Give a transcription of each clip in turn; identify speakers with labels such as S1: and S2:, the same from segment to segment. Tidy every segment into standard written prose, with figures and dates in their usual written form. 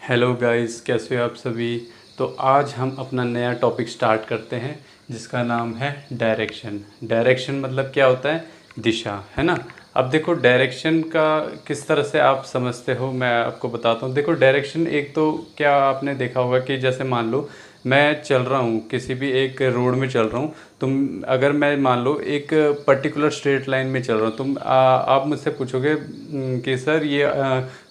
S1: Hello guys, कैसे हो आप सभी। तो आज हम अपना नया टॉपिक स्टार्ट करते हैं जिसका नाम है डायरेक्शन। डायरेक्शन मतलब क्या होता है? दिशा, है ना। अब देखो डायरेक्शन का किस तरह से आप समझते हो, मैं आपको बताता हूँ। देखो डायरेक्शन, एक तो क्या आपने देखा होगा कि जैसे मान लो मैं चल रहा हूँ, किसी भी एक रोड में चल रहा हूँ। तुम अगर मैं मान लो एक पर्टिकुलर स्ट्रेट लाइन में चल रहा हूँ, आप मुझसे पूछोगे कि सर ये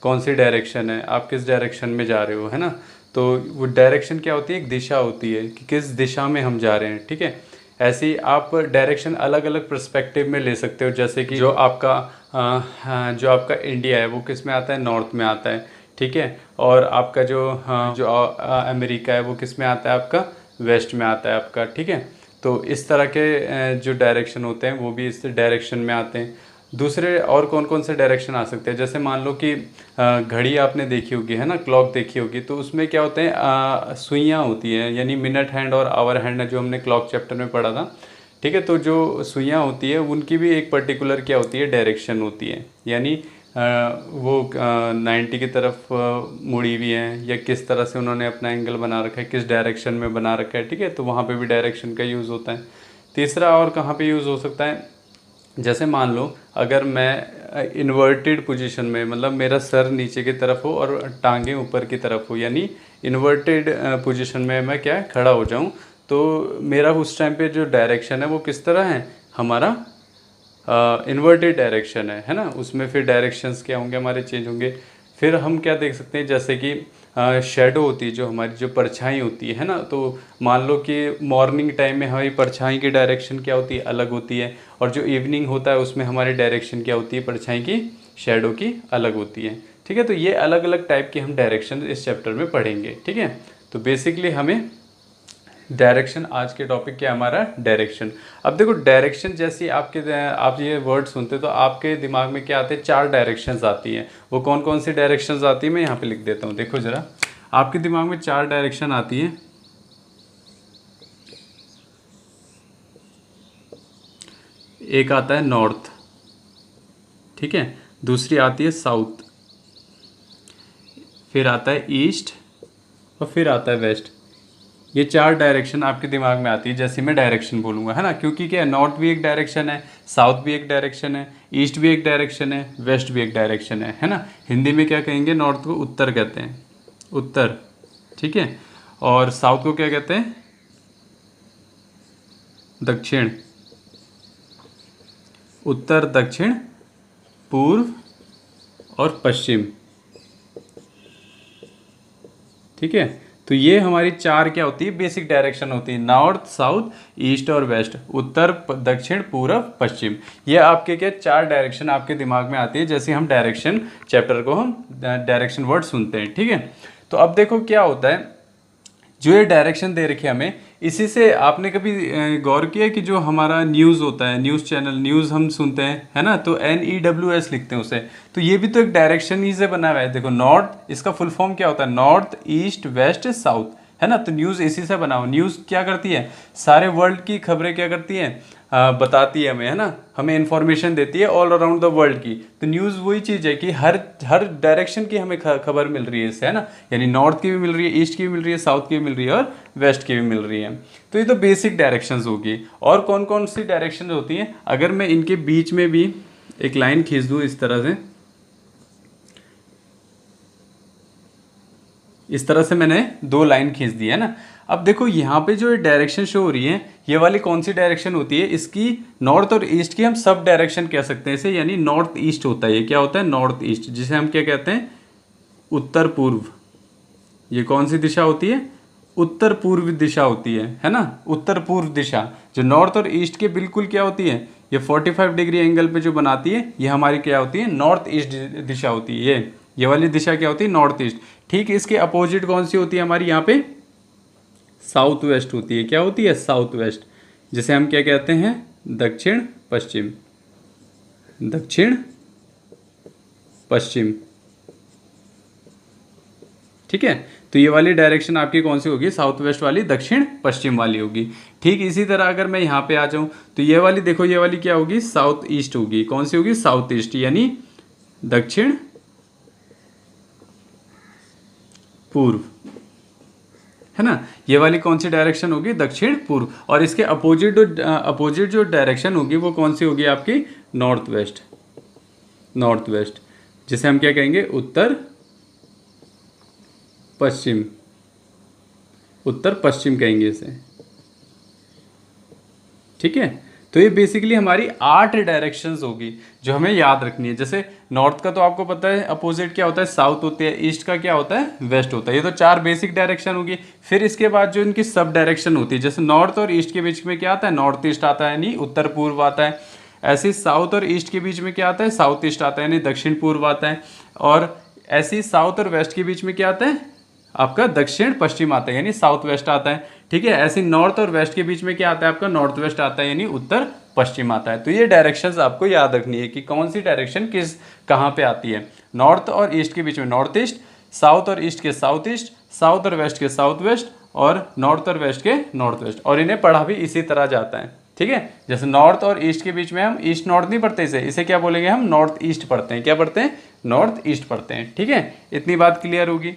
S1: कौन सी डायरेक्शन है, आप किस डायरेक्शन में जा रहे हो, है ना। तो वो डायरेक्शन क्या होती है? एक दिशा होती है कि किस दिशा में हम जा रहे हैं, ठीक है। ऐसे ही आप डायरेक्शन अलग अलग पर्सपेक्टिव में ले सकते हो। जैसे कि जो आपका इंडिया है वो किस में आता है? नॉर्थ में आता है, ठीक है। और आपका जो अमेरिका है वो किस में आता है? आपका वेस्ट में आता है आपका, ठीक है। तो इस तरह के जो डायरेक्शन होते हैं वो भी इस डायरेक्शन में आते हैं। दूसरे और कौन कौन से डायरेक्शन आ सकते हैं? जैसे मान लो कि घड़ी आपने देखी होगी, है ना, क्लॉक देखी होगी। तो उसमें क्या होते हैं? सुइयाँ होती हैं, यानी मिनट हैंड और आवर हैंड, जो हमने क्लॉक चैप्टर में पढ़ा था, ठीक है। तो जो सुइयाँ होती है उनकी भी एक पर्टिकुलर क्या होती है? डायरेक्शन होती है। यानी वो 90 की तरफ मुड़ी हुई हैं, या किस तरह से उन्होंने अपना एंगल बना रखा है, किस डायरेक्शन में बना रखा है, ठीक है। तो वहाँ पे भी डायरेक्शन का यूज़ होता है। तीसरा और कहाँ पे यूज़ हो सकता है? जैसे मान लो अगर मैं इन्वर्टेड पोजीशन में, मतलब मेरा सर नीचे की तरफ हो और टांगें ऊपर की तरफ हो, यानी इन्वर्टेड पोजीशन में मैं क्या है? खड़ा हो जाऊं। तो मेरा उस टाइम पे जो डायरेक्शन है वो किस तरह है? हमारा इन्वर्टेड डायरेक्शन है ना। उसमें फिर डायरेक्शंस क्या होंगे? हमारे चेंज होंगे। फिर हम क्या देख सकते हैं? जैसे कि शेडो होती है, जो हमारी जो परछाई होती है ना। तो मान लो कि मॉर्निंग टाइम में हमारी परछाई की डायरेक्शन क्या होती है? अलग होती है। और जो इवनिंग होता है उसमें हमारी डायरेक्शन क्या होती है? परछाई की, शेडो की अलग होती है, ठीक है। तो ये अलग अलग टाइप की हम डायरेक्शन इस चैप्टर में पढ़ेंगे, ठीक है। तो बेसिकली हमें डायरेक्शन, आज के टॉपिक क्या हमारा? डायरेक्शन। अब देखो डायरेक्शन जैसी आप ये वर्ड सुनते तो आपके दिमाग में क्या आते हैं? 4 डायरेक्शंस आती हैं। वो कौन कौन सी डायरेक्शंस आती है मैं यहाँ पे लिख देता हूँ, देखो ज़रा। आपके दिमाग में 4 डायरेक्शन आती है। एक आता है नॉर्थ, ठीक है। दूसरी आती है साउथ, फिर आता है ईस्ट, और फिर आता है वेस्ट। ये 4 डायरेक्शन आपके दिमाग में आती है जैसे मैं डायरेक्शन बोलूँगा, है ना। क्योंकि क्या है? नॉर्थ भी एक डायरेक्शन है, साउथ भी एक डायरेक्शन है, ईस्ट भी एक डायरेक्शन है, वेस्ट भी एक डायरेक्शन है ना। हिंदी में क्या कहेंगे? नॉर्थ को उत्तर कहते हैं, उत्तर, ठीक है। और साउथ को क्या कहते हैं? दक्षिण। उत्तर, दक्षिण, पूर्व और पश्चिम, ठीक है। तो ये हमारी 4 क्या होती है? बेसिक डायरेक्शन होती है। नॉर्थ, साउथ, ईस्ट और वेस्ट, उत्तर, दक्षिण, पूर्व, पश्चिम। ये आपके क्या 4 डायरेक्शन आपके दिमाग में आती है जैसे हम डायरेक्शन चैप्टर को हम डायरेक्शन वर्ड सुनते हैं, ठीक है। तो अब देखो क्या होता है, जो ये डायरेक्शन दे रखी है हमें, इसी से आपने कभी गौर किया कि जो हमारा न्यूज़ होता है, न्यूज़ चैनल, न्यूज़ हम सुनते हैं, है ना। तो NEWS लिखते हैं उसे। तो ये भी तो एक डायरेक्शन ही से बना हुआ है। देखो नॉर्थ, इसका फुल फॉर्म क्या होता है? नॉर्थ, ईस्ट, वेस्ट, साउथ, है ना। तो न्यूज़ इसी से बना हुआ। न्यूज़ क्या करती है? सारे वर्ल्ड की खबरें क्या करती हैं? बताती है हमें, है ना। हमें इंफॉर्मेशन देती है ऑल अराउंड द वर्ल्ड की। तो न्यूज़ वही चीज़ है कि हर हर डायरेक्शन की हमें खबर मिल रही है इससे, है ना। यानी नॉर्थ की भी मिल रही है, ईस्ट की भी मिल रही है, साउथ की भी मिल रही है, और वेस्ट की भी मिल रही है। तो ये तो बेसिक डायरेक्शंस होगी। और कौन कौन सी डायरेक्शन होती हैं? अगर मैं इनके बीच में भी एक लाइन खींच दूँ इस तरह से, इस तरह से मैंने 2 लाइन खींच दी है ना। अब देखो यहाँ पे जो डायरेक्शन शो हो रही है, ये वाली कौन सी डायरेक्शन होती है? इसकी नॉर्थ और ईस्ट की हम सब डायरेक्शन कह सकते हैं इसे, यानी नॉर्थ ईस्ट होता है। ये क्या होता है? नॉर्थ ईस्ट, जिसे हम क्या कहते हैं? उत्तर पूर्व। ये कौन सी दिशा होती है? उत्तर पूर्व दिशा होती है ना। उत्तर पूर्व दिशा जो नॉर्थ और ईस्ट के बिल्कुल क्या होती है? ये 45 डिग्री एंगल पे जो बनाती है, ये हमारी क्या होती है? नॉर्थ ईस्ट दिशा होती है। ये वाली दिशा क्या होती है? North east. ठीक, इसके अपोजिट कौन सी होती है हमारी यहाँ पे? साउथ वेस्ट होती है। क्या होती है? साउथ वेस्ट, जिसे हम क्या कहते हैं? दक्षिण पश्चिम, दक्षिण पश्चिम, ठीक है। तो ये वाली डायरेक्शन आपकी कौन सी होगी? साउथ वेस्ट वाली, दक्षिण पश्चिम वाली होगी। ठीक इसी तरह अगर मैं यहाँ पे आ जाऊँ तो ये वाली देखो, ये वाली क्या होगी? साउथ ईस्ट होगी। कौन सी होगी? साउथ ईस्ट, यानी दक्षिण पूर्व, है ना। ये वाली कौन सी डायरेक्शन होगी, दक्षिण पूर्व। और इसके अपोजिट जो डायरेक्शन होगी वो कौन सी होगी आपकी, नॉर्थ वेस्ट, नॉर्थ वेस्ट, जिसे हम क्या कहेंगे, उत्तर पश्चिम, उत्तर पश्चिम कहेंगे इसे, ठीक है। तो ये बेसिकली हमारी 8 डायरेक्शंस होगी जो हमें याद रखनी है। जैसे नॉर्थ का तो आपको पता है अपोजिट क्या होता है, साउथ होती है, ईस्ट का क्या होता है, वेस्ट होता है। ये तो 4 बेसिक डायरेक्शन होगी। फिर इसके बाद जो इनकी सब डायरेक्शन होती है, जैसे नॉर्थ और ईस्ट के बीच में क्या आता है, नॉर्थ ईस्ट आता है, यानी उत्तर पूर्व आता है। ऐसे साउथ और ईस्ट के बीच में क्या आता है, साउथ ईस्ट आता है, यानी दक्षिण पूर्व आता है। और ऐसे साउथ और वेस्ट के बीच में क्या आता है, आपका दक्षिण पश्चिम आता है, यानी साउथ वेस्ट आता है, ठीक है। ऐसे नॉर्थ और वेस्ट के बीच में क्या आता है, आपका नॉर्थ वेस्ट आता है, यानी उत्तर पश्चिम आता है। तो ये डायरेक्शंस आपको याद रखनी है कि कौन सी डायरेक्शन किस कहाँ पे आती है। नॉर्थ और ईस्ट के बीच में नॉर्थ ईस्ट, साउथ और ईस्ट के साउथ ईस्ट, साउथ और वेस्ट के साउथ वेस्ट, और नॉर्थ और वेस्ट के नॉर्थ वेस्ट। और इन्हें पढ़ा भी इसी तरह जाता है, ठीक है। जैसे नॉर्थ और ईस्ट के बीच में हम ईस्ट नॉर्थ नहीं पढ़ते, इसे क्या बोलेंगे, हम नॉर्थ ईस्ट पढ़ते हैं। क्या पढ़ते हैं, नॉर्थ ईस्ट पढ़ते हैं, ठीक है। इतनी बात क्लियर होगी,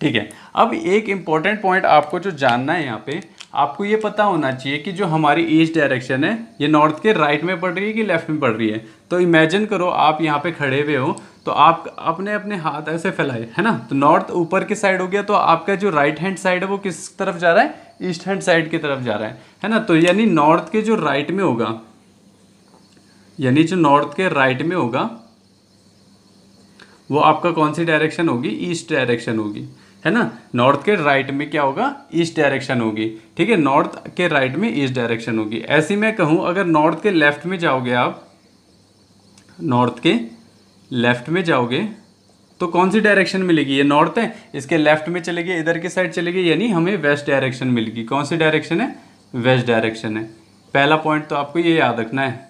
S1: ठीक है। अब एक इंपॉर्टेंट पॉइंट आपको जो जानना है, यहाँ पे आपको ये पता होना चाहिए कि जो हमारी ईस्ट डायरेक्शन है ये नॉर्थ के राइट में पड़ रही है कि लेफ्ट में पड़ रही है। तो इमेजिन करो आप यहाँ पे खड़े हुए हो, तो आप अपने अपने हाथ ऐसे फैलाए, है ना। तो नॉर्थ ऊपर की साइड हो गया, तो आपका जो राइट हैंड साइड है वो किस तरफ जा रहा है, ईस्ट हैंड साइड की तरफ जा रहा है ना। तो यानी नॉर्थ के जो राइट में होगा, यानी जो नॉर्थ के राइट में होगा वो आपका कौन सी डायरेक्शन होगी, ईस्ट डायरेक्शन होगी, है ना। नॉर्थ के राइट में क्या होगा, ईस्ट डायरेक्शन होगी, ठीक है। नॉर्थ के राइट में ईस्ट डायरेक्शन होगी। ऐसे मैं कहूँ अगर नॉर्थ के लेफ्ट में जाओगे आप, नॉर्थ के लेफ्ट में जाओगे तो कौन सी डायरेक्शन मिलेगी, ये नॉर्थ है, इसके लेफ्ट में चलेगी, इधर की साइड चलेगी, यानी हमें वेस्ट डायरेक्शन मिलेगी। कौन सी डायरेक्शन है, वेस्ट डायरेक्शन है। पहला पॉइंट तो आपको ये याद रखना है,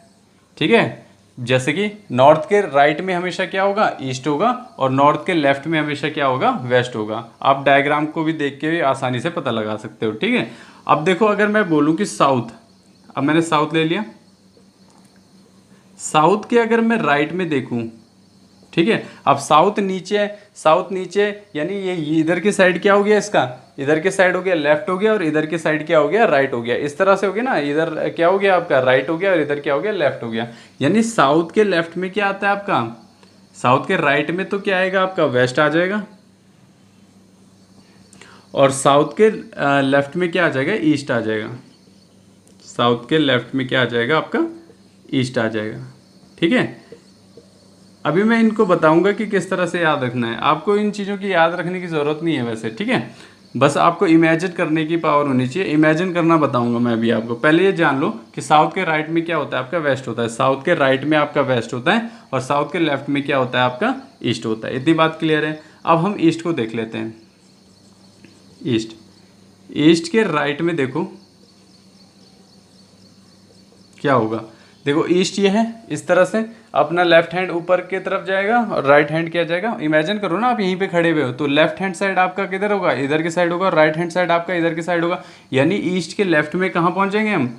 S1: ठीक है। जैसे कि नॉर्थ के राइट में हमेशा क्या होगा, ईस्ट होगा, और नॉर्थ के लेफ्ट में हमेशा क्या होगा, वेस्ट होगा। आप डायग्राम को भी देख के भी आसानी से पता लगा सकते हो, ठीक है। अब देखो अगर मैं बोलूं कि साउथ, अब मैंने साउथ ले लिया, साउथ के अगर मैं राइट में देखूं, ठीक है। अब साउथ नीचे है, साउथ नीचे यानी ये इधर की साइड क्या हो गया, इसका इधर की साइड हो गया लेफ्ट हो गया, और इधर की साइड क्या हो गया, राइट हो गया। इस तरह से हो गया ना, इधर क्या हो गया आपका राइट हो गया, और इधर क्या हो गया, लेफ्ट हो गया। यानी साउथ के लेफ्ट में क्या आता है आपका, साउथ के राइट में तो क्या आएगा आपका, वेस्ट आ जाएगा, और साउथ के लेफ्ट में क्या आ जाएगा, ईस्ट आ जाएगा। साउथ के लेफ्ट में क्या आ जाएगा आपका, ईस्ट आ जाएगा, ठीक है। अभी मैं इनको बताऊंगा कि किस तरह से याद रखना है। आपको इन चीज़ों की याद रखने की ज़रूरत नहीं है वैसे, ठीक है। बस आपको इमेजिन करने की पावर होनी चाहिए। इमेजिन करना बताऊंगा मैं अभी आपको। पहले ये जान लो कि साउथ के राइट में क्या होता है, आपका वेस्ट होता है। साउथ के राइट में आपका वेस्ट होता है, और साउथ के लेफ्ट में क्या होता है, आपका ईस्ट होता है। इतनी बात क्लियर है। अब हम ईस्ट को देख लेते हैं। ईस्ट, ईस्ट के राइट में देखो क्या होगा। देखो ईस्ट ये है, इस तरह से अपना लेफ्ट हैंड ऊपर की तरफ जाएगा और राइट हैंड क्या जाएगा। इमेजिन करो ना आप यहीं पे खड़े हुए हो, तो लेफ्ट हैंड साइड आपका किधर होगा, इधर की साइड होगा, राइट हैंड साइड आपका इधर की साइड होगा। यानी ईस्ट के लेफ्ट में कहाँ पहुंच जाएंगे हम,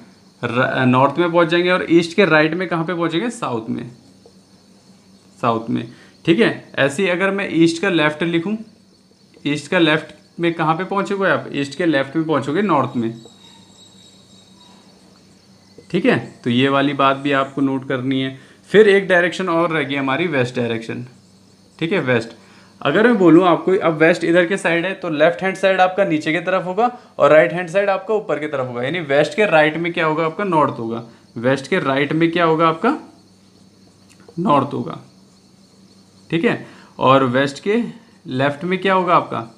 S1: नॉर्थ में पहुंच जाएंगे, और ईस्ट के राइट में कहाँ पे पहुंचेंगे, साउथ में, साउथ में, ठीक है। ऐसे ही अगर मैं ईस्ट का लेफ्ट लिखूं, ईस्ट का लेफ्ट में कहाँ पे पहुंचोगे आप, ईस्ट के लेफ्ट में पहुंचोगे नॉर्थ में, ठीक है। तो ये वाली बात भी आपको नोट करनी है। फिर एक डायरेक्शन और रहेगी हमारी, वेस्ट डायरेक्शन, ठीक है। वेस्ट, अगर मैं बोलूँ आपको, अब वेस्ट इधर के साइड है, तो लेफ्ट हैंड साइड आपका नीचे की तरफ होगा, और राइट हैंड साइड आपका ऊपर की तरफ होगा। यानी वेस्ट के राइट में क्या होगा आपका, नॉर्थ होगा। वेस्ट के राइट में क्या होगा आपका, नॉर्थ होगा, ठीक है। और वेस्ट के लेफ्ट में क्या होगा आपका,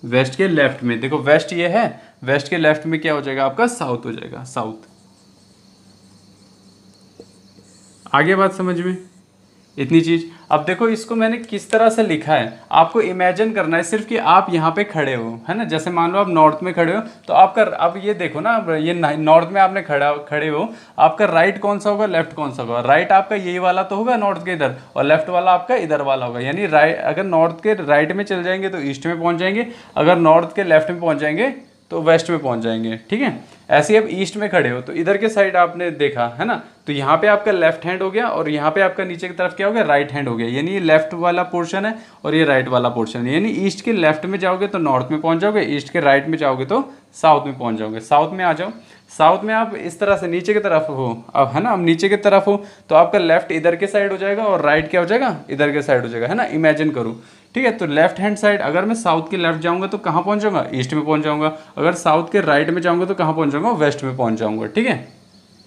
S1: वेस्ट के लेफ्ट में, देखो वेस्ट ये है, वेस्ट के लेफ्ट में क्या हो जाएगा आपका, साउथ हो जाएगा, साउथ। आगे बात समझ में, इतनी चीज। अब देखो इसको मैंने किस तरह से लिखा है, आपको इमेजिन करना है सिर्फ कि आप यहाँ पे खड़े हो, है ना। जैसे मान लो आप नॉर्थ में खड़े हो, तो आपका, अब ये देखो ना, ये नॉर्थ में आपने खड़े हो, आपका राइट कौन सा होगा, लेफ्ट कौन सा होगा। राइट आपका यही वाला तो होगा नॉर्थ के इधर, और लेफ्ट वाला आपका इधर वाला होगा। यानी राइट, अगर नॉर्थ के राइट में चल जाएंगे तो ईस्ट में पहुंच जाएंगे, अगर नॉर्थ के लेफ्ट में पहुंच जाएंगे तो वेस्ट में पहुंच जाएंगे, ठीक है। ऐसे ही अब ईस्ट में खड़े हो तो इधर के साइड आपने देखा है ना, तो यहाँ पे आपका लेफ्ट हैंड हो गया और यहाँ पे आपका नीचे की तरफ क्या हो गया, राइट हैंड हो गया। यानी ये लेफ्ट वाला पोर्शन है और ये राइट वाला पोर्शन है। यानी ईस्ट के लेफ्ट में जाओगे तो नॉर्थ में पहुंच जाओगे, ईस्ट के राइट में जाओगे तो साउथ में पहुंच जाओगे। साउथ में आ जाओ, साउथ में आप इस तरह से नीचे की तरफ हो अब, है ना, अब नीचे की तरफ हो तो आपका लेफ्ट इधर के साइड हो जाएगा और राइट क्या हो जाएगा, इधर के साइड हो जाएगा, है ना। इमेजिन करो, ठीक है। तो लेफ्ट हैंड साइड अगर मैं साउथ के लेफ्ट जाऊंगा तो कहाँ पहुंच जाऊंगा, ईस्ट में पहुंच जाऊंगा। अगर साउथ के राइट में जाऊंगा तो कहाँ पहुंच जाऊंगा, वेस्ट में पहुंच जाऊंगा, ठीक है।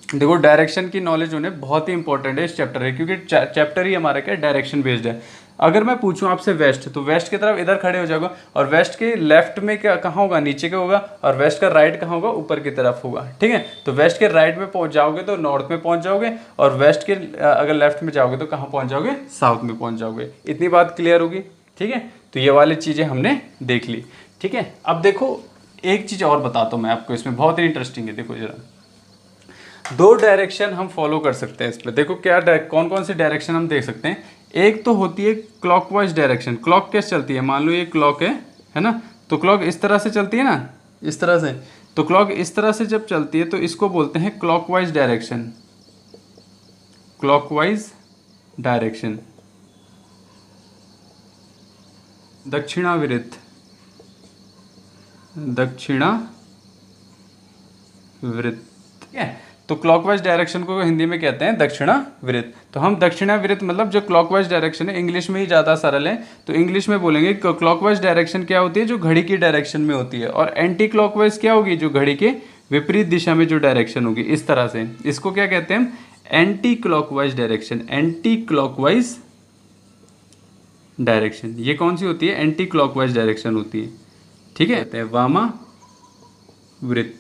S1: देखो डायरेक्शन की नॉलेज होने बहुत ही इंपॉर्टेंट है इस चैप्टर है, क्योंकि चैप्टर ही हमारा क्या डायरेक्शन बेस्ड है। अगर मैं पूछूं आपसे वेस्ट, तो वेस्ट की तरफ इधर खड़े हो जाओगे और वेस्ट के लेफ्ट में क्या कहाँ होगा, नीचे का होगा, और वेस्ट का राइट कहाँ होगा, ऊपर की तरफ होगा, ठीक है। तो वेस्ट के राइट में पहुंच जाओगे तो नॉर्थ में पहुंच जाओगे, और वेस्ट के अगर लेफ्ट में जाओगे तो कहाँ पहुंच जाओगे, साउथ में पहुंच जाओगे। इतनी बात क्लियर होगी, ठीक है। तो ये वाली चीज़ें हमने देख ली, ठीक है। अब देखो एक चीज़ और बताता हूँ मैं आपको, इसमें बहुत ही इंटरेस्टिंग है। देखो जरा, दो डायरेक्शन हम फॉलो कर सकते हैं इस पर। देखो क्या कौन कौन सी डायरेक्शन हम देख सकते हैं। एक तो होती है क्लॉकवाइज डायरेक्शन। क्लॉक कैसे चलती है, मान लो ये क्लॉक है ना, तो क्लॉक इस तरह से चलती है ना, इस तरह से। तो क्लॉक इस तरह से जब चलती है तो इसको बोलते हैं क्लॉकवाइज डायरेक्शन। क्लॉकवाइज डायरेक्शन, दक्षिणाविरत, दक्षिणाविरत, ठीक है। तो क्लॉकवाइज डायरेक्शन को हिंदी में कहते हैं दक्षिणाविरत। तो हम दक्षिणाविरत मतलब जो क्लॉकवाइज डायरेक्शन है, इंग्लिश में ही ज़्यादा सरल है तो इंग्लिश में बोलेंगे क्लॉकवाइज डायरेक्शन क्या होती है, जो घड़ी की डायरेक्शन में होती है। और एंटी क्लॉकवाइज क्या होगी, जो घड़ी के विपरीत दिशा में जो डायरेक्शन होगी, इस तरह से। इसको क्या कहते हैं, anti clockwise direction. Anti clockwise direction ये कौन सी होती है, एंटी क्लॉकवाइज डायरेक्शन होती है, ठीक है। वामावृत,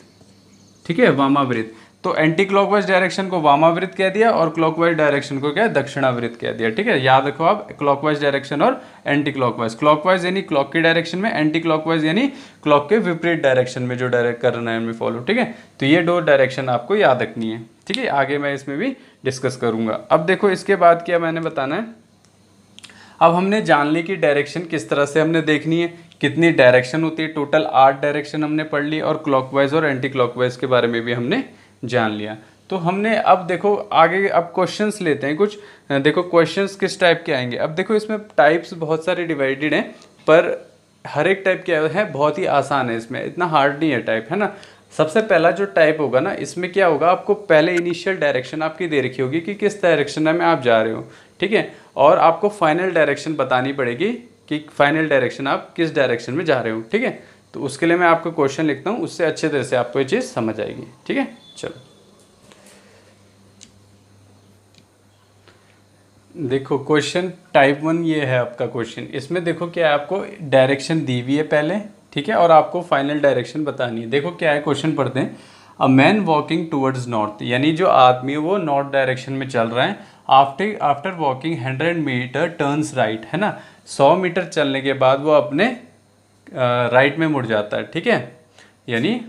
S1: ठीक है, वामावृत। तो एंटी क्लॉकवाइज डायरेक्शन को वामावृत कह दिया और क्लॉकवाइज डायरेक्शन को क्या दक्षिणावृत कह दिया, ठीक है। याद रखो आप, क्लॉकवाइज डायरेक्शन और एंटी क्लॉकवाइज। क्लॉकवाइज यानी क्लॉक की डायरेक्शन में, एंटी क्लॉकवाइज यानी क्लॉक के विपरीत डायरेक्शन में जो डायरेक्ट करना है हमें फॉलो, ठीक है। तो ये दो डायरेक्शन आपको याद रखनी है, ठीक है। आगे मैं इसमें भी डिस्कस करूंगा। अब देखो इसके बाद क्या मैंने बताना है, अब हमने जान ली कि डायरेक्शन किस तरह से हमने देखनी है, कितनी डायरेक्शन होती है। टोटल 8 डायरेक्शन हमने पढ़ ली और क्लॉकवाइज और एंटी क्लॉकवाइज के बारे में भी हमने जान लिया। तो हमने अब देखो आगे अब क्वेश्चंस लेते हैं कुछ। देखो क्वेश्चंस किस टाइप के आएंगे। अब देखो इसमें टाइप्स बहुत सारे डिवाइडेड हैं, पर हर एक टाइप क्या है बहुत ही आसान है, इसमें इतना हार्ड नहीं है टाइप, है ना। सबसे पहला जो टाइप होगा ना, इसमें क्या होगा, आपको पहले इनिशियल डायरेक्शन आपकी दे रखी होगी कि किस डायरेक्शन में आप जा रहे हो, ठीक है। और आपको फाइनल डायरेक्शन बतानी पड़ेगी कि फाइनल डायरेक्शन आप किस डायरेक्शन में जा रहे हो, ठीक है। तो उसके लिए मैं आपको क्वेश्चन लिखता हूँ, उससे अच्छे तरह से आपको ये चीज़ समझ आएगी, ठीक है। चलो देखो क्वेश्चन टाइप 1 ये है आपका क्वेश्चन। इसमें देखो क्या है, आपको डायरेक्शन दी हुई है पहले, ठीक है, और आपको फाइनल डायरेक्शन बतानी है। देखो क्या है, क्वेश्चन पढ़ते हैं। अ मैन वॉकिंग टूवर्ड्स नॉर्थ, यानी जो आदमी है वो नॉर्थ डायरेक्शन में चल रहा है। After walking 100 meter turns right, है ना। 100 मीटर चलने के बाद वो अपने राइट में मुड़ जाता है, ठीक है, यानी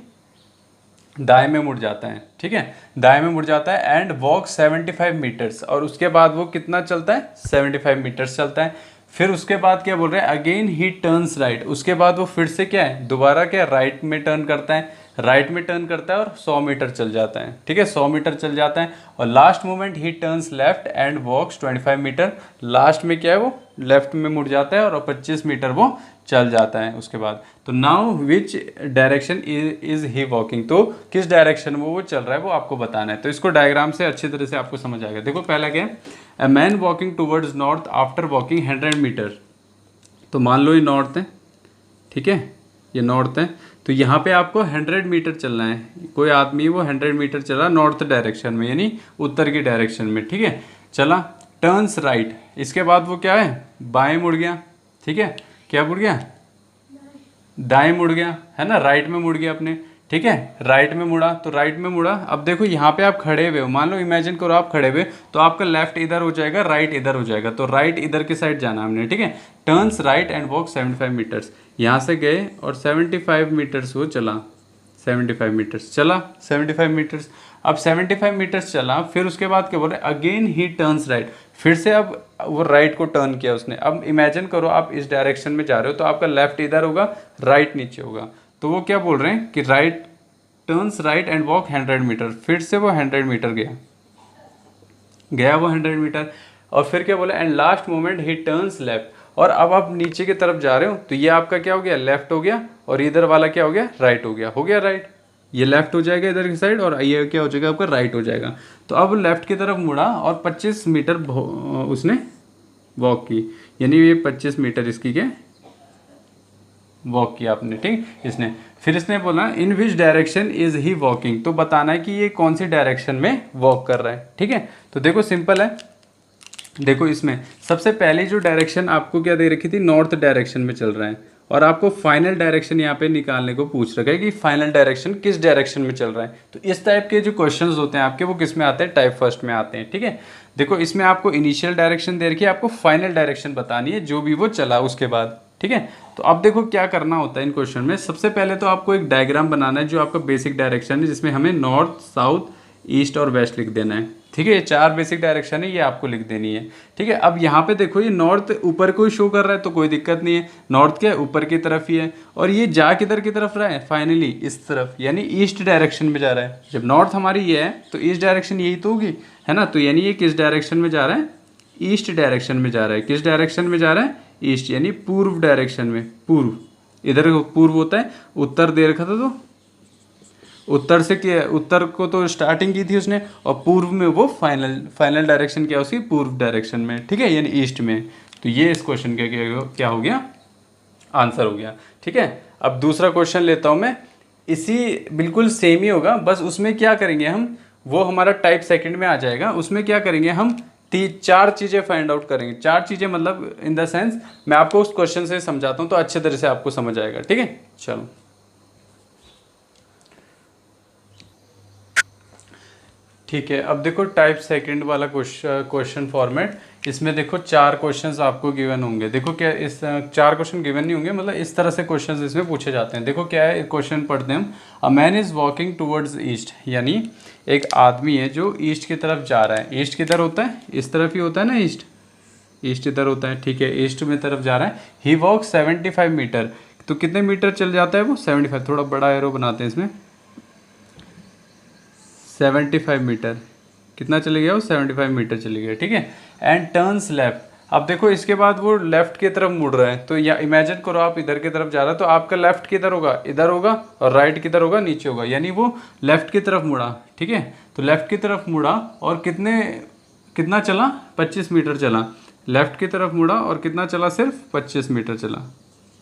S1: दाएं में मुड़ जाता है, ठीक है, दाएं में मुड़ जाता है। एंड वॉक 75 मीटर्स, और उसके बाद वो कितना चलता है, 75 मीटर्स चलता है। फिर उसके बाद क्या बोल रहे हैं, अगेन ही टर्न्स राइट, उसके बाद वो फिर से क्या है, दोबारा क्या राइट में टर्न करता है, राइट में टर्न करता है और 100 मीटर चल जाता है, ठीक है, 100 मीटर चल जाता है। और लास्ट मोमेंट ही turns left and walks 25 meter, last में क्या है वो लेफ्ट में मुड़ जाता है और 25 मीटर वो चल जाता है उसके बाद। तो now which direction is he walking, तो किस डायरेक्शन में वो चल रहा है वो आपको बताना है। तो इसको डायग्राम से अच्छी तरह से आपको समझ आएगा। देखो पहला क्या है, a man walking towards north after walking 100 meter. तो मान लो ये नॉर्थ है, ठीक है, ये नॉर्थ है। तो यहाँ पे आपको 100 मीटर चलना है। कोई आदमी वो 100 मीटर चला नॉर्थ डायरेक्शन में, यानी उत्तर की डायरेक्शन में, ठीक है, चला। टर्न्स राइट, इसके बाद वो क्या है, बाएं मुड़ गया, ठीक है, क्या मुड़ गया, दाएं मुड़ गया, है ना, राइट में मुड़ गया अपने, ठीक है, राइट में मुड़ा। तो राइट में मुड़ा। अब देखो यहाँ पे आप खड़े हुए हो, मान लो इमेजिन करो आप खड़े हुए, तो आपका लेफ्ट इधर हो जाएगा, राइट इधर हो जाएगा। तो राइट इधर के साइड जाना हमने, ठीक है। Turns right and walk 75 meters, यहाँ से गए और 75 मीटर्स वो चला, 75 मीटर्स चला, 75 मीटर्स। अब 75 मीटर्स चला, फिर उसके बाद क्या बोल रहे हैं, अगेन ही टर्न्स राइट, फिर से अब वो राइट को टर्न किया उसने। अब इमेजिन करो आप इस डायरेक्शन में जा रहे हो, तो आपका लेफ्ट इधर होगा, राइट नीचे होगा। तो वो क्या बोल रहे हैं कि right turns right and walk 100 meter. फिर से वो 100 मीटर गया वो 100 मीटर। और फिर क्या बोला, एंड लास्ट मोमेंट ही टर्न्स लेफ्ट। और अब आप नीचे की तरफ जा रहे हो तो ये आपका क्या हो गया, लेफ्ट हो गया, और इधर वाला क्या हो गया, राइट हो गया राइट। ये लेफ्ट हो जाएगा इधर की साइड, और ये क्या हो जाएगा आपका, राइट हो जाएगा। तो अब लेफ्ट की तरफ मुड़ा और 25 मीटर उसने वॉक की, यानी ये 25 मीटर इसकी क्या वॉक किया आपने, ठीक इसने। फिर इसने बोला in which direction is he walking, तो बताना है कि ये कौन सी डायरेक्शन में वॉक कर रहा है, ठीक है। तो देखो सिंपल है, देखो इसमें सबसे पहली जो डायरेक्शन आपको क्या दे रखी थी, नॉर्थ डायरेक्शन में चल रहा है, और आपको फाइनल डायरेक्शन यहाँ पे निकालने को पूछ रखा है कि फाइनल डायरेक्शन किस डायरेक्शन में चल रहा है। तो इस टाइप के जो क्वेश्चंस होते हैं आपके, वो किस में आते हैं, टाइप फर्स्ट में आते हैं, ठीक है। देखो इसमें आपको इनिशियल डायरेक्शन दे रखी है, आपको फाइनल डायरेक्शन बतानी है जो भी वो चला उसके बाद, ठीक है। तो अब देखो क्या करना होता है इन क्वेश्चन में। सबसे पहले तो आपको एक डायग्राम बनाना है जो आपका बेसिक डायरेक्शन है, जिसमें हमें नॉर्थ, साउथ, ईस्ट और वेस्ट लिख देना है, ठीक है। ये 4 बेसिक डायरेक्शन है, ये आपको लिख देनी है, ठीक है। अब यहाँ पे देखो ये नॉर्थ ऊपर को शो कर रहा है तो कोई दिक्कत नहीं है, नॉर्थ क्या है ऊपर की तरफ ही है, और ये जा किधर की तरफ रहा है, फाइनली इस तरफ, यानी ईस्ट डायरेक्शन में जा रहा है। जब नॉर्थ हमारी ये है तो ईस्ट डायरेक्शन यही तो होगी, है ना। तो यानी ये किस डायरेक्शन में जा रहा है, ईस्ट डायरेक्शन में जा रहा है। किस डायरेक्शन में जा रहा है, ईस्ट, यानी पूर्व डायरेक्शन में, पूर्व। इधर पूर्व होता है, उत्तर दे रखा था तो उत्तर से क्या, उत्तर को तो स्टार्टिंग की थी उसने, और पूर्व में वो फाइनल डायरेक्शन क्या उसकी, पूर्व डायरेक्शन में, ठीक है, यानी ईस्ट में। तो ये इस क्वेश्चन का क्या हो गया, आंसर हो गया, ठीक है। अब दूसरा क्वेश्चन लेता हूँ मैं, इसी बिल्कुल सेम ही होगा, बस उसमें क्या करेंगे हम, वो हमारा टाइप सेकंड में आ जाएगा। उसमें क्या करेंगे हम, 4 चीज़ें फाइंड आउट करेंगे। 4 चीज़ें मतलब इन द सेंस, मैं आपको उस क्वेश्चन से समझाता हूँ तो अच्छे तरह से आपको समझ आएगा, ठीक है। चलो ठीक है, अब देखो टाइप सेकंड वाला क्वेश्चन फॉर्मेट, इसमें देखो 4 क्वेश्चंस आपको गिवन होंगे। देखो क्या इस 4 क्वेश्चन गिवन नहीं होंगे, मतलब इस तरह से क्वेश्चंस इसमें पूछे जाते हैं। देखो क्या है, क्वेश्चन पढ़ते हैं हम, a man is walking towards east, यानी एक आदमी है जो ईस्ट की तरफ जा रहा है। ईस्ट किधर होता है, इस तरफ ही होता है ना, ईस्ट इधर होता है, ठीक है, ईस्ट में तरफ जा रहा है। ही वॉक 75 मीटर, तो कितने मीटर चल जाता है वो, 75, थोड़ा बड़ा एरो बनाते हैं इसमें, 75 मीटर, कितना चले गया वो, 75 मीटर चले गया, ठीक है। एंड टर्न्स लेफ्ट, अब देखो इसके बाद वो लेफ्ट की तरफ मुड़ रहा है, तो या इमेजिन करो आप इधर की तरफ जा रहा है, तो आपका लेफ्ट किधर होगा, इधर होगा, और राइट किधर होगा, नीचे होगा, यानी वो लेफ्ट की तरफ मुड़ा, ठीक है। तो लेफ्ट की तरफ मुड़ा और कितना चला, 25 मीटर चला, लेफ्ट की तरफ मुड़ा और कितना चला, सिर्फ 25 मीटर चला,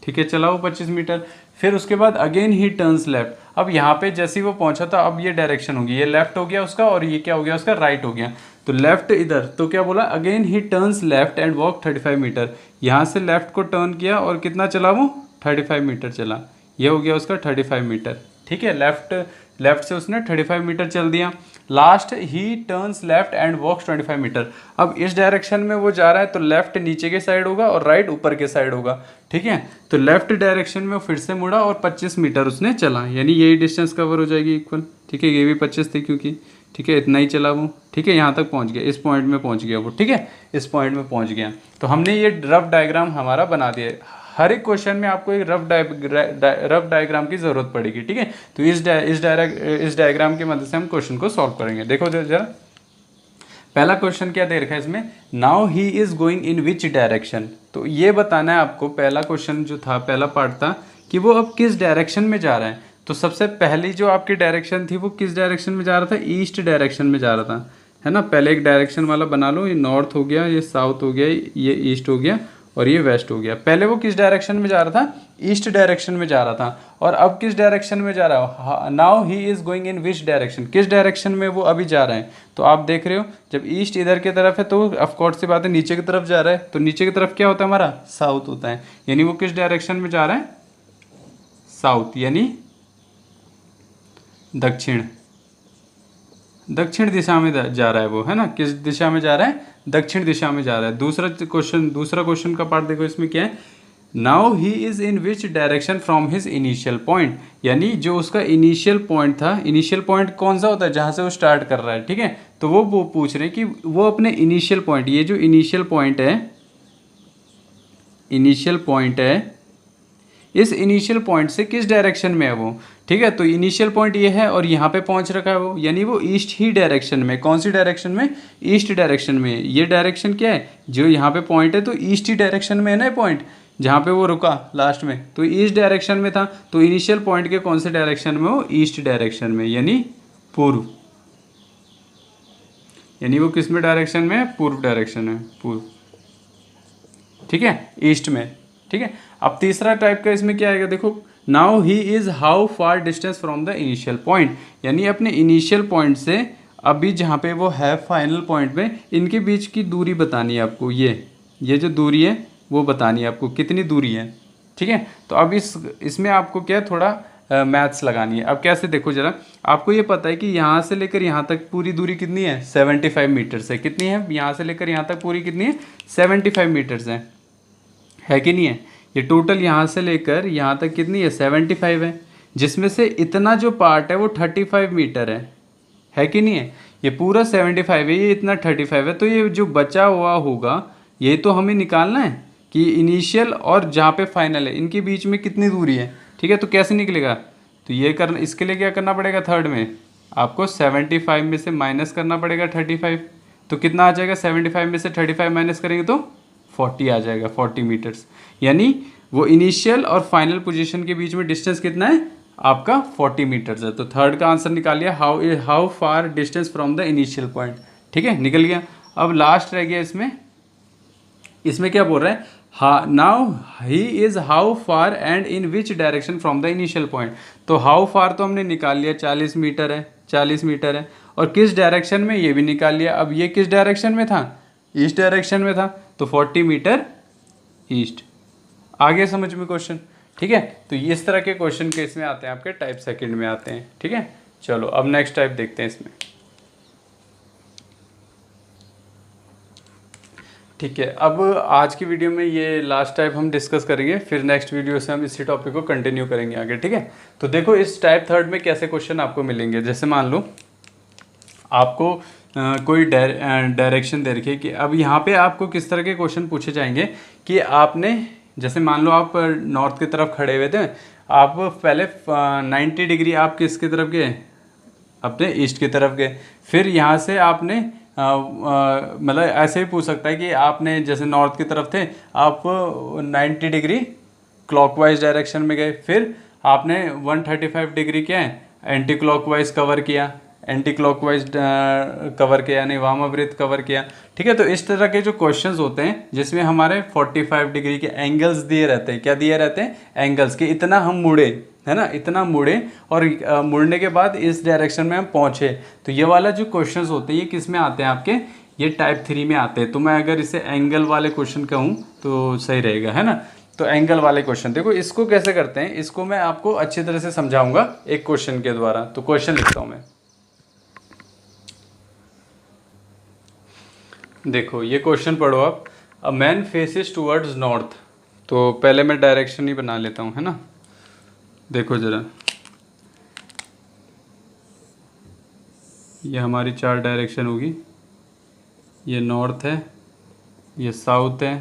S1: ठीक है, चला वो 25 मीटर। फिर उसके बाद अगेन ही टर्न्स लेफ्ट, अब यहाँ पे जैसे ही वो पहुंचा था, अब ये डायरेक्शन होगी, ये लेफ्ट हो गया उसका, और ये क्या हो गया उसका, राइट हो गया। तो लेफ्ट इधर, तो क्या बोला, अगेन ही turns left and walk 35 meter, यहाँ से लेफ्ट को टर्न किया और कितना चला वो, 35 मीटर चला, ये हो गया उसका 35 मीटर, ठीक है। लेफ्ट से उसने 35 मीटर चल दिया। लास्ट ही turns left and walks 25 meter, अब इस डायरेक्शन में वो जा रहा है तो लेफ्ट नीचे के साइड होगा और राइट ऊपर के साइड होगा, ठीक है। तो लेफ्ट डायरेक्शन में फिर से मुड़ा और 25 मीटर उसने चला, यानी यही डिस्टेंस कवर हो जाएगी इक्वल, ठीक है। ये भी 25 थी क्योंकि, ठीक है, इतना ही चला वो, ठीक है, यहाँ तक पहुँच गया, इस पॉइंट में पहुँच गया वो, ठीक है, इस पॉइंट में पहुँच गया। तो हमने ये रफ डायग्राम हमारा बना दिया है। हर एक क्वेश्चन में आपको एक रफ डायग्राम की ज़रूरत पड़ेगी, ठीक है। तो इस डायग्राम की मदद से हम क्वेश्चन को सॉल्व करेंगे। देखो जरा, पहला क्वेश्चन क्या दे रखा है इसमें, now he is going in which direction, तो ये बताना है आपको। पहला क्वेश्चन जो था, पहला पार्ट था कि वो अब किस डायरेक्शन में जा रहा है। तो सबसे पहली जो आपकी डायरेक्शन थी वो किस डायरेक्शन में जा रहा था, ईस्ट डायरेक्शन में जा रहा था, है ना। पहले एक डायरेक्शन वाला बना लो, ये नॉर्थ हो गया, ये साउथ हो गया, ये ईस्ट हो गया और ये वेस्ट हो गया। पहले वो किस डायरेक्शन में जा रहा था, ईस्ट डायरेक्शन में जा रहा था, और अब किस डायरेक्शन में जा रहा है, now he is going in which direction, किस डायरेक्शन में वो अभी जा रहा है। तो आप देख रहे हो, जब ईस्ट इधर की तरफ है तो ऑफकोर्स सी बात है नीचे की तरफ जा रहा है, तो नीचे की तरफ क्या होता है हमारा, साउथ होता है, यानी वो किस डायरेक्शन में जा रहा है, साउथ, यानी दक्षिण दिशा में जा रहा है वो, है ना। किस दिशा में जा रहा है, दक्षिण दिशा में जा रहा है। दूसरा क्वेश्चन का पार्ट देखो, इसमें क्या है, now he is in which direction from his initial point, यानी जो उसका इनिशियल पॉइंट था, इनिशियल पॉइंट कौन सा होता है, जहां से वो स्टार्ट कर रहा है, ठीक है। तो वो पूछ रहे हैं कि वो अपने इनिशियल पॉइंट, ये जो इनिशियल पॉइंट है, इस इनिशियल पॉइंट से किस डायरेक्शन में है वो, ठीक है। तो इनिशियल पॉइंट ये है और यहाँ पे पहुँच रखा है वो, यानी वो ईस्ट ही डायरेक्शन में, कौन सी डायरेक्शन में, ईस्ट डायरेक्शन में। ये डायरेक्शन क्या है, जो यहाँ पे पॉइंट है तो ईस्ट ही डायरेक्शन में है ना पॉइंट, जहाँ पे वो रुका लास्ट में तो ईस्ट डायरेक्शन में था। तो इनिशियल पॉइंट के कौन से डायरेक्शन में, वो ईस्ट डायरेक्शन में, यानी पूर्व, यानी वो किस में डायरेक्शन में है, पूर्व डायरेक्शन में, पूर्व, ठीक है, ईस्ट में, ठीक है। अब तीसरा टाइप का इसमें क्या आएगा, देखो, now he is how far distance from the initial point, यानी अपने इनिशियल पॉइंट से अभी जहाँ पे वो है फाइनल पॉइंट में, इनके बीच की दूरी बतानी है आपको, ये जो दूरी है वो बतानी है आपको, कितनी दूरी है, ठीक है। तो अब इसमें आपको क्या थोड़ा मैथ्स लगानी है। अब कैसे, देखो जरा, आपको ये पता है कि यहाँ से लेकर यहाँ तक पूरी दूरी कितनी है, 75 मीटर्स है। कितनी है, यहाँ से लेकर यहाँ तक पूरी कितनी है, 75 मीटर्स है कि नहीं है। ये टोटल यहाँ से लेकर यहाँ तक कितनी है, 75 है, जिसमें से इतना जो पार्ट है वो 35 मीटर है कि नहीं है। ये पूरा 75 है, ये इतना 35 है, तो ये जो बचा हुआ होगा ये तो हमें निकालना है कि इनिशियल और जहाँ पे फाइनल है इनके बीच में कितनी दूरी है, ठीक है। तो कैसे निकलेगा, तो ये करना, इसके लिए क्या करना पड़ेगा, थर्ड में आपको 75 में से माइनस करना पड़ेगा 35, तो कितना आ जाएगा, 75 में से 35 माइनस करेंगे तो 40 आ जाएगा, 40 मीटर्स। यानी वो इनिशियल और फाइनल पोजीशन के बीच में डिस्टेंस कितना है आपका, 40 मीटर्स है। तो थर्ड का आंसर निकाल लिया, how far distance from the initial point, ठीक है, निकल गया। अब लास्ट रह गया इसमें क्या बोल रहा है, now he is how far and in which direction from the initial point. तो हाउ फार तो हमने निकाल लिया, 40 मीटर है, 40 मीटर है, और किस डायरेक्शन में ये भी निकाल लिया। अब ये किस डायरेक्शन में था, ईस्ट डायरेक्शन में था, तो 40 मीटर ईस्ट। आगे समझ में क्वेश्चन, ठीक है। तो इस तरह के क्वेश्चन केस में आते हैं आपके टाइप सेकंड में आते हैं, ठीक है। चलो अब नेक्स्ट टाइप देखते हैं इसमें, ठीक है। अब आज की वीडियो में ये लास्ट टाइप हम डिस्कस करेंगे, फिर नेक्स्ट वीडियो से हम इसी टॉपिक को कंटिन्यू करेंगे आगे, ठीक है। तो देखो इस टाइप थर्ड में कैसे क्वेश्चन आपको मिलेंगे, जैसे मान लो आपको कोई डायरेक्शन दे रखी है कि अब यहाँ पे आपको किस तरह के क्वेश्चन पूछे जाएंगे कि आपने, जैसे मान लो आप नॉर्थ की तरफ खड़े हुए थे, आप पहले 90 डिग्री आप किसकी तरफ गए, अपने ईस्ट की तरफ गए, फिर यहाँ से आपने मतलब ऐसे ही पूछ सकता है कि आपने जैसे नॉर्थ की तरफ थे, आप 90 डिग्री क्लॉकवाइज डायरेक्शन में गए, फिर आपने 135 डिग्री क्या है एंटी क्लॉकवाइज कवर किया, एंटी क्लॉकवाइज कवर किया, यानी वामावृत कवर किया, ठीक है। तो इस तरह के जो क्वेश्चंस होते हैं जिसमें हमारे 45 डिग्री के एंगल्स दिए रहते हैं, क्या दिए रहते हैं, एंगल्स के, इतना हम मुड़े, है ना, इतना मुड़े और मुड़ने के बाद इस डायरेक्शन में हम पहुँचे। तो ये वाला जो क्वेश्चंस होते हैं ये किस में आते हैं आपके, ये टाइप 3 में आते हैं। तो मैं अगर इसे एंगल वाले क्वेश्चन कहूँ तो सही रहेगा, है ना। तो एंगल वाले क्वेश्चन देखो, इसको कैसे करते हैं, इसको मैं आपको अच्छी तरह से समझाऊंगा एक क्वेश्चन के द्वारा। तो क्वेश्चन लिखता हूँ मैं, देखो ये क्वेश्चन पढ़ो आप, a man faces towards north. तो पहले मैं डायरेक्शन ही बना लेता हूँ, है ना। देखो ज़रा, ये हमारी 4 डायरेक्शन होगी, ये नॉर्थ है, ये साउथ है,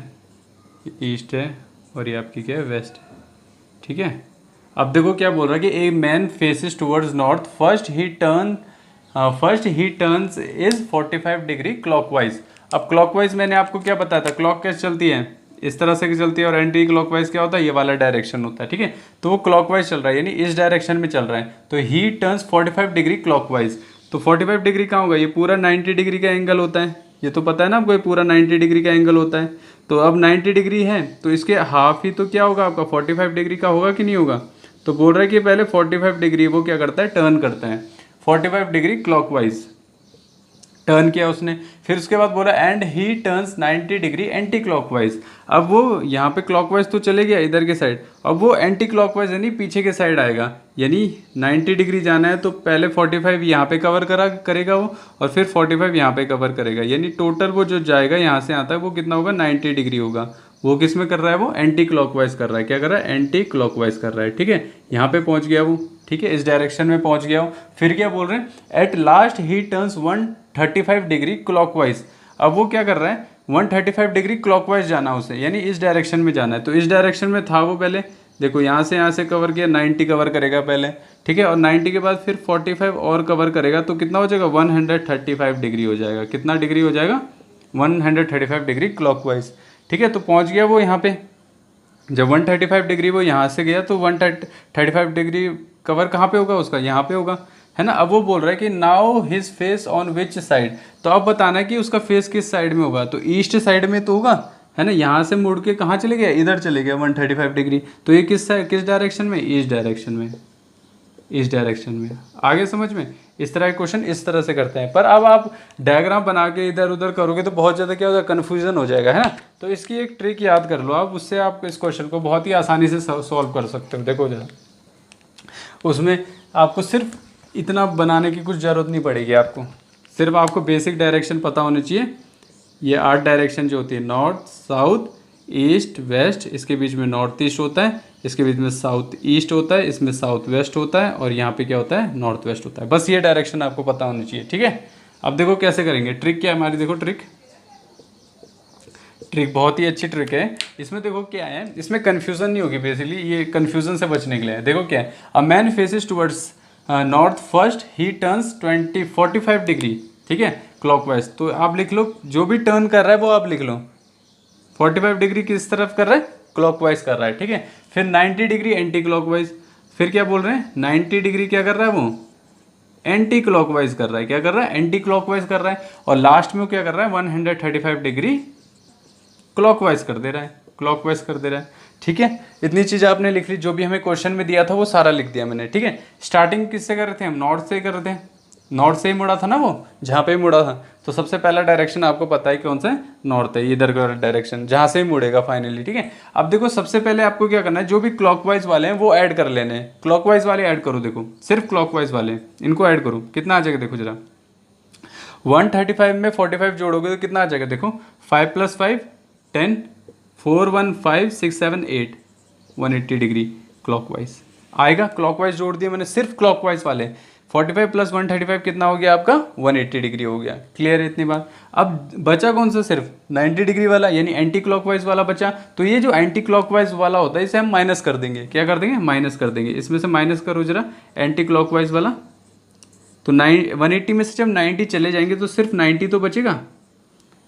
S1: ये ईस्ट है, और ये आपकी क्या है, वेस्ट है, ठीक है। अब देखो क्या बोल रहा है कि a man faces towards north, first he turns is 45 degree clockwise. अब क्लॉकवाइज मैंने आपको क्या बताया था, क्लॉक कैसे चलती है, इस तरह से चलती है, और एंटी क्लॉकवाइज क्या होता है, ये वाला डायरेक्शन होता है, ठीक है। तो वो क्लॉकवाइज चल रहा है, यानी इस डायरेक्शन में चल रहा है, तो ही टर्न्स 45 डिग्री क्लॉकवाइज। तो 45 डिग्री कहाँ होगा, ये पूरा 90 डिग्री का एंगल होता है, ये तो पता है ना आपको, ये पूरा 90 डिग्री का एंगल होता है। तो अब 90 डिग्री है तो इसके हाफ ही तो क्या होगा आपका 45 डिग्री का होगा कि नहीं होगा। तो बोल रहा है कि पहले 45 डिग्री वो क्या करता है, टर्न करता है, 45 डिग्री क्लॉकवाइज टर्न किया उसने, फिर उसके बाद बोला and he turns 90 degree anti clockwise. अब वो यहाँ पे क्लॉकवाइज तो चले गया इधर के साइड, अब वो एंटी क्लॉकवाइज यानी पीछे के साइड आएगा, यानी 90 डिग्री जाना है तो पहले 45 यहाँ पे कवर करेगा वो, और फिर 45 यहाँ पे कवर करेगा, यानी टोटल वो जो जाएगा यहाँ से आता है वो कितना होगा, 90 डिग्री होगा। वो किस में कर रहा है, वो एंटी क्लॉकवाइज कर रहा है, क्या कर रहा है, एंटी क्लॉकवाइज कर रहा है, ठीक है। यहाँ पे पहुँच गया वो, ठीक है, इस डायरेक्शन में पहुँच गया वो। फिर क्या बोल रहे हैं, एट लास्ट ही टर्न्स 135 डिग्री क्लॉकवाइज। अब वो क्या कर रहा है, 135 डिग्री क्लॉकवाइज जाना उसे, यानी इस डायरेक्शन में जाना है। तो इस डायरेक्शन में था वो पहले, देखो यहाँ से कवर किया, 90 कवर करेगा पहले, ठीक है, और 90 के बाद फिर 45 और कवर करेगा, तो कितना हो जाएगा 135 डिग्री हो जाएगा। कितना डिग्री हो जाएगा 135 डिग्री क्लॉकवाइज, ठीक है। तो पहुँच गया वो यहाँ पे, जब 135 डिग्री वो यहाँ से गया तो 135 डिग्री कवर कहाँ पे होगा उसका, यहाँ पे होगा, है ना। अब वो बोल रहा है कि now his face on which side, तो अब बताना है कि उसका फेस किस साइड में होगा, तो ईस्ट साइड में तो होगा, है ना। यहाँ से मुड़ के कहाँ चले गया, इधर चले गया 135 डिग्री, तो ये किस डायरेक्शन में, ईस्ट डायरेक्शन में, ईस्ट डायरेक्शन में। आगे समझ में, इस तरह के क्वेश्चन इस तरह से करते हैं। पर अब आप डायग्राम बना के इधर उधर करोगे तो बहुत ज़्यादा क्या होगा, कन्फ्यूजन हो जाएगा, है ना। तो इसकी एक ट्रिक याद कर लो आप, उससे आप इस क्वेश्चन को बहुत ही आसानी से सॉल्व कर सकते हो। देखो जरा, उसमें आपको सिर्फ इतना बनाने की कुछ ज़रूरत नहीं पड़ेगी, आपको सिर्फ आपको बेसिक डायरेक्शन पता होनी चाहिए। ये 8 डायरेक्शन जो होती है, नॉर्थ साउथ ईस्ट वेस्ट, इसके बीच में नॉर्थ ईस्ट होता है, इसके बीच में साउथ ईस्ट होता है, इसमें साउथ वेस्ट होता है, और यहाँ पे क्या होता है, नॉर्थ वेस्ट होता है। बस ये डायरेक्शन आपको पता होनी चाहिए, ठीक है। अब देखो कैसे करेंगे, ट्रिक क्या है हमारी, देखो ट्रिक बहुत ही अच्छी ट्रिक है। इसमें देखो क्या है, इसमें कन्फ्यूजन नहीं होगी, बेसिकली ये कन्फ्यूजन से बचने के लिए है। देखो क्या है, a man faces towards north first, he turns 45 degree, ठीक है, क्लॉकवाइज। तो आप लिख लो, जो भी टर्न कर रहा है वो आप लिख लो, 45 डिग्री किस तरफ कर रहा है, क्लॉकवाइज कर रहा है, ठीक है। फिर 90 डिग्री एंटी क्लॉकवाइज, फिर क्या बोल रहे हैं, 90 डिग्री क्या कर रहा है वो, एंटी क्लॉकवाइज कर रहा है, क्या कर रहा है, एंटी क्लॉकवाइज कर रहा है, और लास्ट में क्या कर रहा है, 135 डिग्री क्लॉकवाइज कर दे रहा है, क्लॉकवाइज कर दे रहा है, ठीक है। इतनी चीज़ आपने लिख ली, जो भी हमें क्वेश्चन में दिया था वो सारा लिख दिया मैंने, ठीक है। स्टार्टिंग किससे कर रहे थे हम, नॉर्थ से कर रहे थे, नॉर्थ से ही मुड़ा था ना वो, जहाँ पे ही मुड़ा था, तो सबसे पहला डायरेक्शन आपको पता है कौन सा है, नॉर्थ है, इधर का डायरेक्शन जहाँ से ही मुड़ेगा फाइनली, ठीक है। अब देखो सबसे पहले आपको क्या करना है, जो भी क्लॉकवाइज वाले हैं वो ऐड कर लेने हैं, क्लॉकवाइज वाले ऐड करो, देखो सिर्फ क्लॉकवाइज वाले इनको ऐड करो, कितना आ जाएगा देखो जरा, 135 में 45 जोड़ोगे तो कितना आ जाएगा, देखो 5 + 5 10, 4 1 5 6 7 8, 180 डिग्री क्लॉकवाइज आएगा। क्लॉकवाइज जोड़ दिया मैंने, सिर्फ क्लॉकवाइज वाले, 45 + 135 कितना हो गया आपका, 180 डिग्री हो गया। क्लियर है इतनी बात। अब बचा कौन सा, सिर्फ 90 डिग्री वाला, यानी एंटी क्लॉकवाइज वाला बचा। तो ये जो एंटी क्लॉकवाइज वाला होता है इसे हम माइनस कर देंगे, क्या कर देंगे, माइनस कर देंगे। इसमें से माइनस करो जरा एंटी क्लॉकवाइज वाला, तो 180 में से जब 90 चले जाएंगे तो सिर्फ 90 तो बचेगा,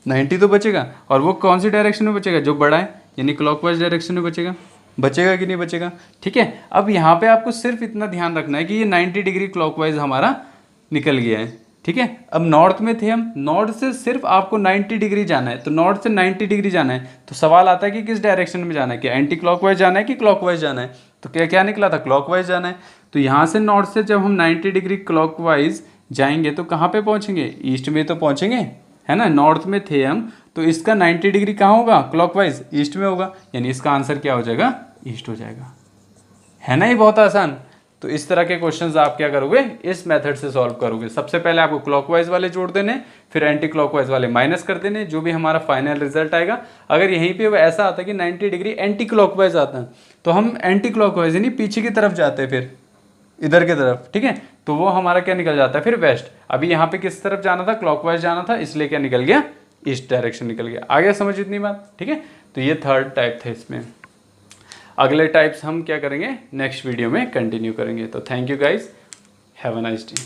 S1: 90 तो बचेगा, और वो कौन सी डायरेक्शन में बचेगा, जो बड़ा है, यानी क्लॉकवाइज डायरेक्शन में बचेगा, बचेगा कि नहीं बचेगा, ठीक है। अब यहाँ पे आपको सिर्फ इतना ध्यान रखना है कि ये 90 डिग्री क्लॉकवाइज हमारा निकल गया है, ठीक है। अब नॉर्थ में थे हम, नॉर्थ से सिर्फ आपको 90 डिग्री जाना है, तो नॉर्थ से 90 डिग्री जाना है, तो सवाल आता है कि किस डायरेक्शन में जाना है, क्या एंटी क्लॉकवाइज जाना है कि क्लॉकवाइज जाना है, तो क्या क्या निकला था, क्लॉकवाइज जाना है। तो यहाँ से नॉर्थ से जब हम 90 डिग्री क्लॉकवाइज जाएंगे तो कहाँ पे पहुँचेंगे, ईस्ट में तो पहुँचेंगे, है ना। नॉर्थ में थे हम, तो इसका 90 डिग्री कहाँ होगा, क्लॉकवाइज ईस्ट में होगा, यानी इसका आंसर क्या हो जाएगा, ईस्ट हो जाएगा, है ना। ये बहुत आसान। तो इस तरह के क्वेश्चंस आप क्या करोगे, इस मेथड से सॉल्व करोगे। सबसे पहले आपको क्लॉकवाइज वाले जोड़ देने, फिर एंटी क्लॉकवाइज वाले माइनस कर देने, जो भी हमारा फाइनल रिजल्ट आएगा। अगर यहीं पे वो ऐसा आता है कि 90 डिग्री एंटी क्लॉकवाइज आता है, तो हम एंटी क्लॉकवाइज यानी पीछे की तरफ जाते हैं, फिर इधर की तरफ, ठीक है, तो वो हमारा क्या निकल जाता है, फिर वेस्ट। अभी यहाँ पे किस तरफ जाना था, क्लॉकवाइज जाना था, इसलिए क्या निकल गया, ईस्ट डायरेक्शन निकल गया। आ गया समझ इतनी बात, ठीक है। तो ये थर्ड टाइप था। इसमें अगले टाइप्स हम क्या करेंगे, नेक्स्ट वीडियो में कंटिन्यू करेंगे। तो thank you guys, have a nice day.